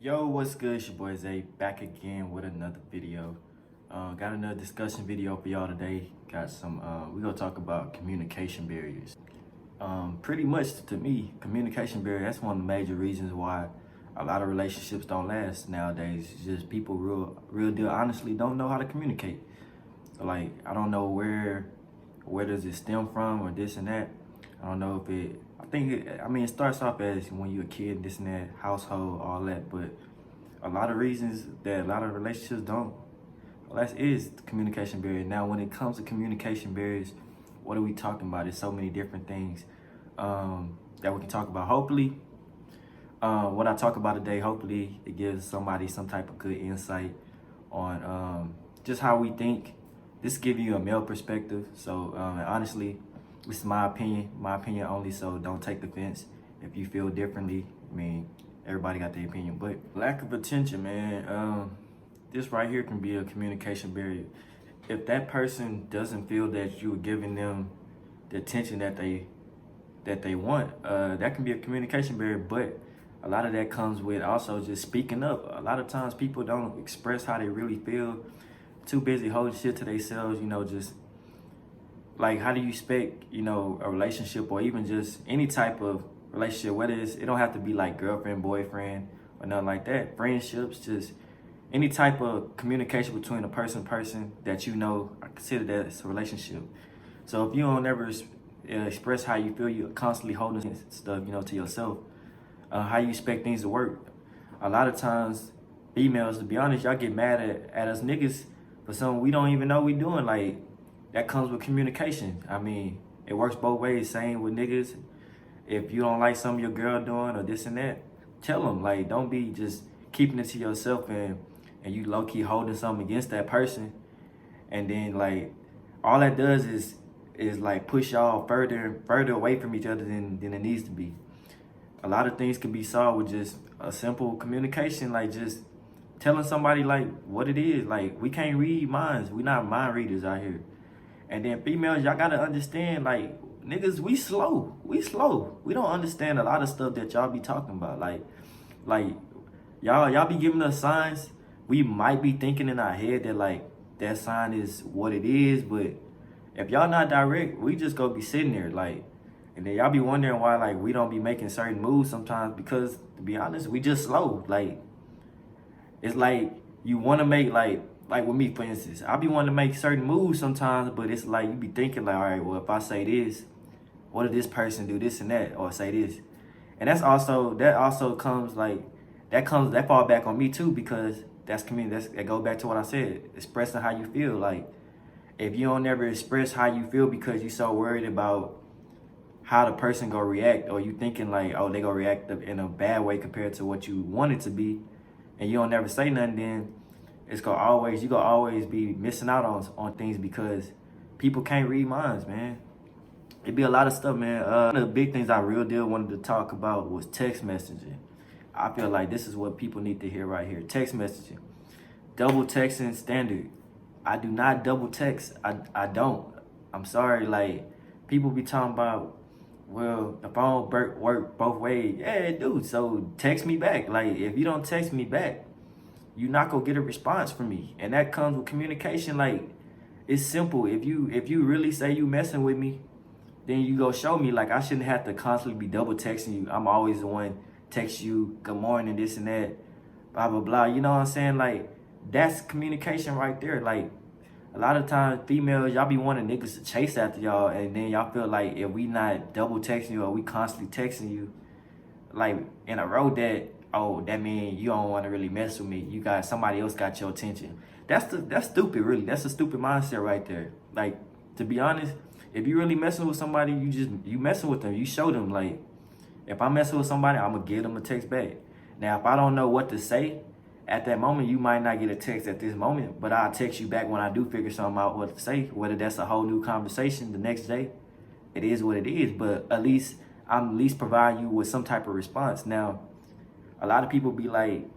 Yo, what's good? It's your boy Zay back again with another video. Got another discussion video for y'all today. Got some, we're gonna talk about communication barriers. Pretty much to me, communication barrier, that's one of the major reasons why a lot of relationships don't last nowadays. It's just people real deal honestly don't know how to communicate. Like, I don't know where does it stem from or this and that. I don't know if it starts off as when you're a kid, this and that, household, all that, but a lot of reasons that a lot of relationships don't. Well, that is the communication barrier. Now, when it comes to communication barriers, what are we talking about? There's so many different things that we can talk about. Hopefully, what I talk about today, hopefully it gives somebody some type of good insight on just how we think. This give you a male perspective. So honestly, this is my opinion only, so don't take offense if you feel differently. I mean, everybody got their opinion, but lack of attention, man, this right here can be a communication barrier. If that person doesn't feel that you're giving them the attention that they want, that can be a communication barrier, but a lot of that comes with also just speaking up. A lot of times people don't express how they really feel, too busy holding shit to themselves, just like, how do you expect, a relationship or even just any type of relationship, whether it don't have to be like girlfriend, boyfriend, or nothing like that. Friendships, just any type of communication between a person that I consider that as a relationship. So if you don't ever express how you feel, you're constantly holding stuff, to yourself, how you expect things to work. A lot of times, females, to be honest, y'all get mad at us niggas for something we don't even know we doing. Like, that comes with communication. I mean, it works both ways. Same with niggas. If you don't like something your girl doing or this and that, tell them. Like, don't be just keeping it to yourself and you low-key holding something against that person. And then, like, all that does is like push y'all further away from each other than it needs to be. A lot of things can be solved with just a simple communication, like just telling somebody like what it is. Like, we can't read minds. We not mind readers out here. And then females, y'all gotta understand, like, niggas, we slow. We don't understand a lot of stuff that y'all be talking about. Like y'all be giving us signs. We might be thinking in our head that like that sign is what it is, but if y'all not direct, we just go be sitting there like, and then y'all be wondering why like we don't be making certain moves sometimes, because to be honest, we just slow. Like, it's like you want to make like with me, for instance, I be wanting to make certain moves sometimes, but it's like you be thinking like, all right, well, if I say this, what if this person do this and that, or say this? And that also comes like, that fall back on me too, because that goes back to what I said, expressing how you feel. Like, if you don't ever express how you feel because you're so worried about how the person gonna react, or you thinking like, oh, they gonna react in a bad way compared to what you want it to be, and you don't never say nothing, then you gonna always be missing out on things, because people can't read minds, man. It be a lot of stuff, man. One of the big things I real deal wanted to talk about was text messaging. I feel like this is what people need to hear right here. Text messaging. Double texting standard. I do not double text. I don't. I'm sorry. Like, people be talking about, well, the phone work both ways. Yeah, it do. So text me back. Like, if you don't text me back, you're not gonna get a response from me. And that comes with communication. Like, it's simple. If you really say you messing with me, then you go show me. Like, I shouldn't have to constantly be double texting you. I'm always the one text you, good morning, this and that, blah, blah, blah. You know what I'm saying? Like, that's communication right there. Like, a lot of times, females, y'all be wanting niggas to chase after y'all, and then y'all feel like if we not double texting you or we constantly texting you, like, in a row, that means you don't want to really mess with me. Somebody else got your attention. That's stupid, really. That's a stupid mindset right there. Like, to be honest, if you really messing with somebody, you messing with them. You show them. Like, if I'm messing with somebody, I'm gonna give them a text back. Now, if I don't know what to say at that moment, you might not get a text at this moment, but I'll text you back when I do figure something out what to say. Whether that's a whole new conversation the next day, it is what it is. But I'm at least providing you with some type of response. Now, a lot of people be like,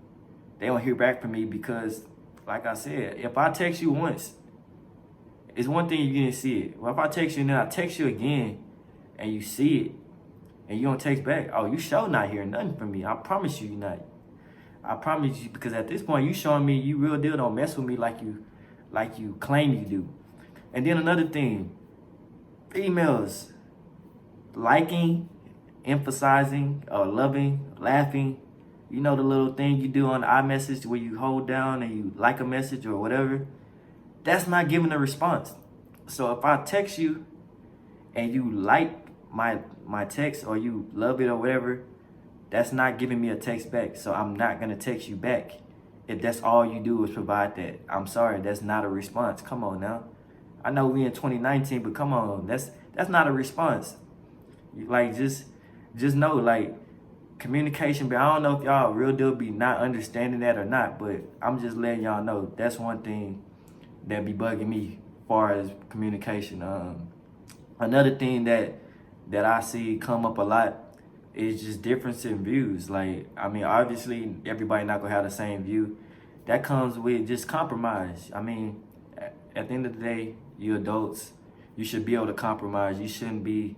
they don't hear back from me because, like I said, if I text you once, it's one thing you didn't see it. Well, if I text you and then I text you again and you see it and you don't text back, oh, you sure not hearing nothing from me. I promise you, you're not. I promise you, because at this point you showing me you real deal don't mess with me like you claim you do. And then another thing, females liking, emphasizing, or loving, laughing. You know the little thing you do on the iMessage where you hold down and you like a message or whatever? That's not giving a response. So if I text you and you like my text or you love it or whatever, that's not giving me a text back. So I'm not gonna text you back. If that's all you do is provide that, I'm sorry, that's not a response. Come on now. I know we in 2019, but come on, that's not a response. Like just know, like, communication, but I don't know if y'all real deal be not understanding that or not, but I'm just letting y'all know that's one thing that be bugging me as far as communication. Another thing that I see come up a lot is just difference in views. Like, I mean, obviously everybody not gonna have the same view. That comes with just compromise. I mean, at the end of the day, you adults, you should be able to compromise. You shouldn't be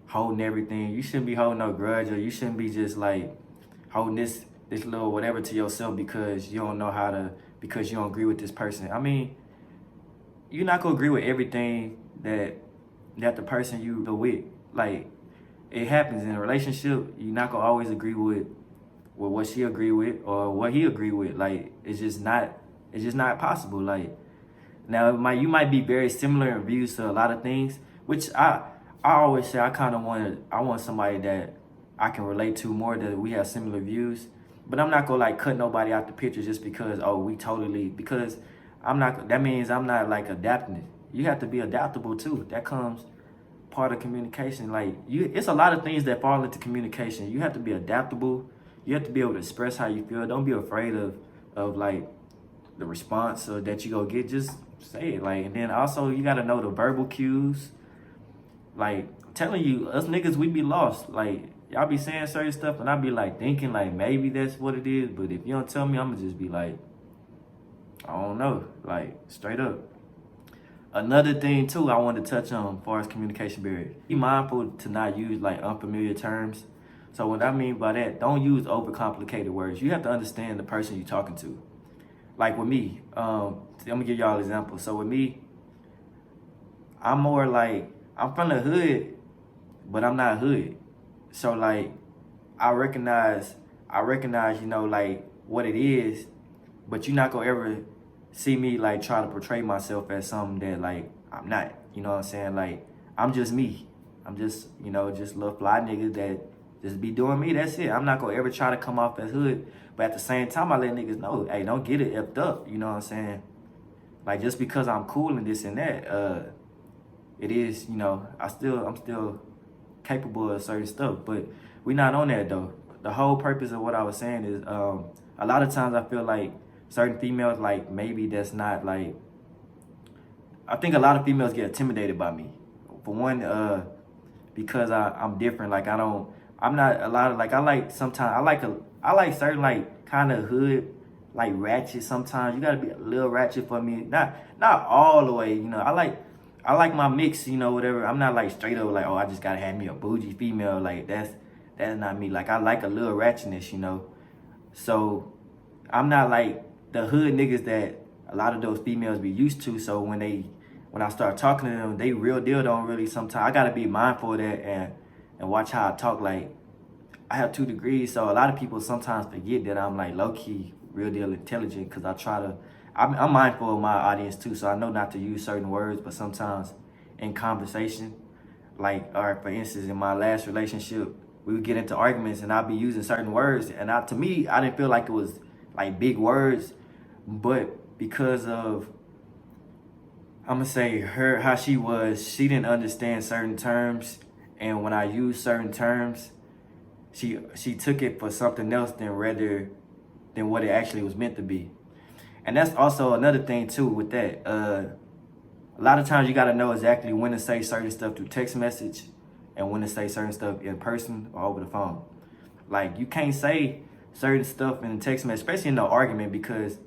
holding everything. You shouldn't be holding no grudge, or you shouldn't be just like holding this little whatever to yourself because you don't know how to, because you don't agree with this person. I mean, you're not gonna agree with everything that the person you go with. Like, it happens in a relationship. You're not gonna always agree with what she agree with or what he agree with. Like, it's just not possible. Like, now you might be very similar in views to a lot of things, which I always say I want somebody that I can relate to more, that we have similar views. But I'm not gonna like cut nobody out the picture just because because that means I'm not like adapting. You have to be adaptable too. That comes part of communication. Like, it's a lot of things that fall into communication. You have to be adaptable. You have to be able to express how you feel. Don't be afraid of like the response or that you go get. Just say it. Like, and then also you gotta know the verbal cues. Like, I'm telling you, us niggas, we be lost. Like, y'all be saying certain stuff and I be like thinking like maybe that's what it is. But if you don't tell me, I'm gonna just be like, I don't know. Like, straight up. Another thing too I wanted to touch on as far as communication barriers. Be mindful to not use like unfamiliar terms. So what I mean by that, don't use overcomplicated words. You have to understand the person you're talking to. Like with me, I'm gonna give y'all an example. So with me, I'm more like, I'm from the hood, but I'm not hood. So like, I recognize, you know, like what it is, but you're not gonna ever see me like try to portray myself as something that like I'm not. You know what I'm saying? Like, I'm just me. I'm just, you know, just little fly nigga that just be doing me. That's it. I'm not gonna ever try to come off as hood, but at the same time, I let niggas know, hey, don't get it effed up. You know what I'm saying? Like, just because I'm cool and this and that, it is, you know, I'm still capable of certain stuff, but we not on that though. The whole purpose of what I was saying is, a lot of times I feel like certain females, like, maybe that's not like, I think a lot of females get intimidated by me. For one, because I'm different. Like, I'm not a lot of, like, I like certain, like, kind of hood, like, ratchet sometimes. You gotta be a little ratchet for me. Not all the way, you know. I like my mix, you know, whatever. I'm not like straight up like, oh, I just gotta have me a bougie female. Like, that's not me. Like, I like a little ratchetness, you know. So I'm not like the hood niggas that a lot of those females be used to. So when I start talking to them, they real deal don't really sometimes. I gotta be mindful of that and watch how I talk. Like, I have 2 degrees, so a lot of people sometimes forget that I'm like low key real deal intelligent, because I'm mindful of my audience too, so I know not to use certain words, but sometimes in conversation, like, or for instance, in my last relationship, we would get into arguments and I'd be using certain words, and to me, I didn't feel like it was like big words, but because of, I'm gonna say how she was, she didn't understand certain terms, and when I used certain terms, she took it for something else than what it actually was meant to be. And that's also another thing too with that. A lot of times you gotta know exactly when to say certain stuff through text message and when to say certain stuff in person or over the phone. Like, you can't say certain stuff in a text message, especially in an argument, because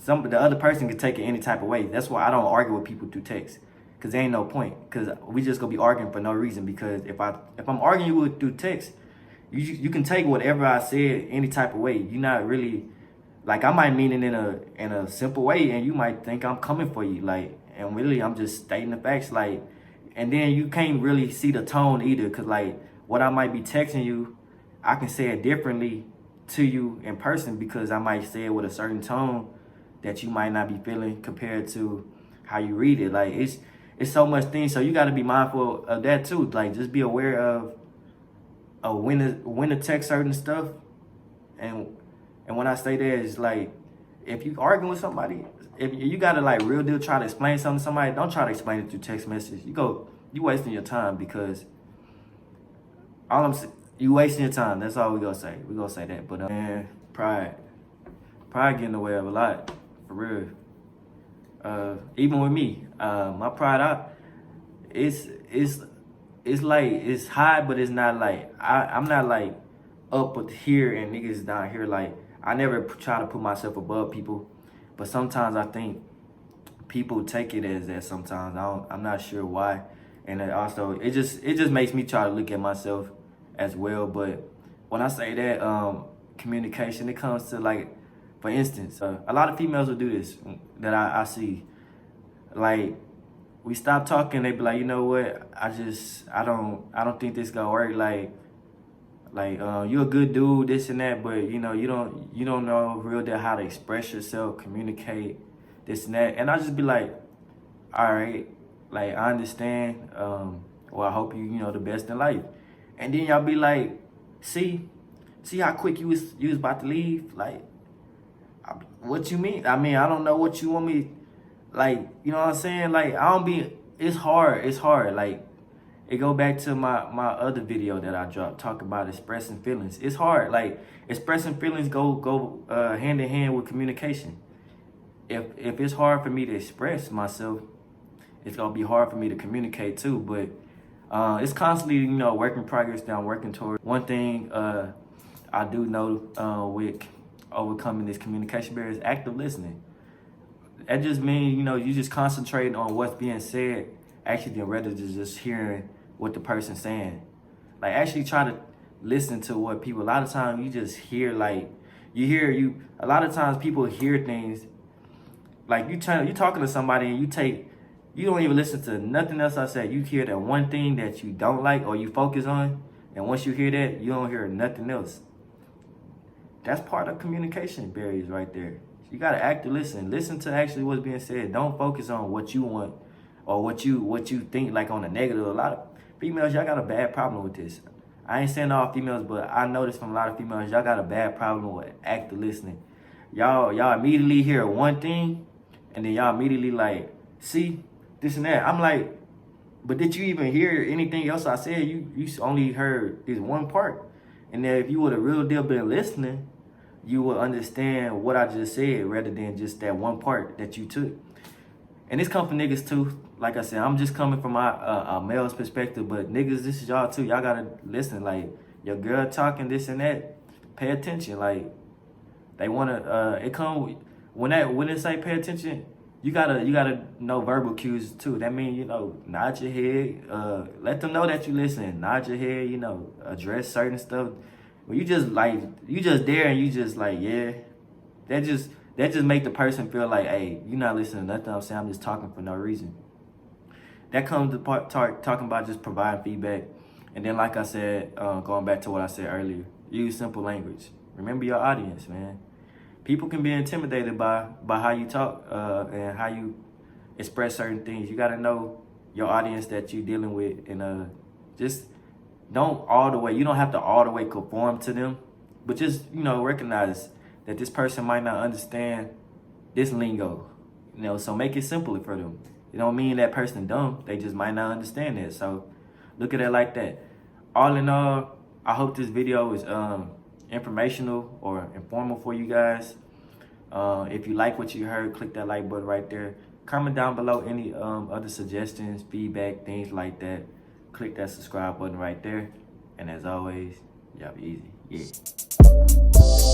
the other person can take it any type of way. That's why I don't argue with people through text, because there ain't no point, because we just gonna be arguing for no reason. Because if I'm arguing with you through text, you can take whatever I said any type of way. You're not really like, I might mean it in a simple way, and you might think I'm coming for you, like, and really I'm just stating the facts, like, and then you can't really see the tone either, cause like what I might be texting you, I can say it differently to you in person because I might say it with a certain tone that you might not be feeling compared to how you read it. Like it's so much things, so you got to be mindful of that too. Like just be aware of when to text certain stuff, and when I say that, it's like if you arguing with somebody, if you gotta like real deal try to explain something to somebody, don't try to explain it through text message. You wasting your time because you wasting your time. That's all we gonna say. We gonna say that. But man, pride getting in the way of a lot, for real. Even with me, my pride, it's like it's high, but it's not like I'm not like up here and niggas down here. Like I never try to put myself above people, but sometimes I think people take it as that. Sometimes I'm not sure why, and also it just makes me try to look at myself as well. But when I say that communication, it comes to like, for instance, a lot of females will do this that I see. Like we stop talking, they be like, you know what? I don't think this gonna work. Like you're a good dude, this and that, but you know, you don't know real deal how to express yourself, communicate, this and that. And I just be like, all right, like I understand. Well, I hope you know the best in life. And then y'all be like, see how quick you was about to leave. Like, what you mean? I mean, I don't know what you want me. Like, you know what I'm saying? Like, it's hard. Like, it go back to my other video that I dropped, talk about expressing feelings. It's hard. Like, expressing feelings go hand in hand with communication. If it's hard for me to express myself, it's gonna be hard for me to communicate too. But it's constantly, you know, work in progress that I'm working toward. One thing I do know with overcoming this communication barrier is active listening. That just means, you know, you just concentrating on what's being said, actually, rather than just hearing what the person's saying. Like, actually try to listen to what people, a lot of times you just hear, like, a lot of times people hear things, like you talking to somebody and you don't even listen to nothing else I said. You hear that one thing that you don't like or you focus on, and once you hear that, you don't hear nothing else. That's part of communication barriers right there. You gotta actively listen to actually what's being said. Don't focus on what you want or what you think, like on the negative. A lot of females, y'all got a bad problem with this. I ain't saying all females, but I noticed from a lot of females, y'all got a bad problem with active listening. Y'all immediately hear one thing, and then y'all immediately like, see, this and that. I'm like, but did you even hear anything else I said? You only heard this one part. And then if you would have real deal been listening, you will understand what I just said rather than just that one part that you took. And this comes from niggas too. Like I said, I'm just coming from a male's perspective, but niggas, this is y'all too. Y'all gotta listen. Like, your girl talking this and that, pay attention. Like, they wanna when it say pay attention, you gotta know verbal cues too. That means, you know, nod your head, let them know that you listen. Nod your head, you know, address certain stuff. When you just there and you just like, yeah, that just make the person feel like, hey, you're not listening to nothing I'm saying. I'm just talking for no reason. That comes to talking about just providing feedback. And then, like I said, going back to what I said earlier, use simple language. Remember your audience, man. People can be intimidated by how you talk and how you express certain things. You got to know your audience that you're dealing with, and just don't you don't have to all the way conform to them, but just, you know, recognize that this person might not understand this lingo, you know, so make it simpler for them. It don't mean that person dumb, they just might not understand it. So look at it like that. All in all, I hope this video is informational or informal for you guys. If you like what you heard, click that like button right there. Comment down below any other suggestions, feedback, things like that. Click that subscribe button right there. And as always, y'all be easy. Yeah.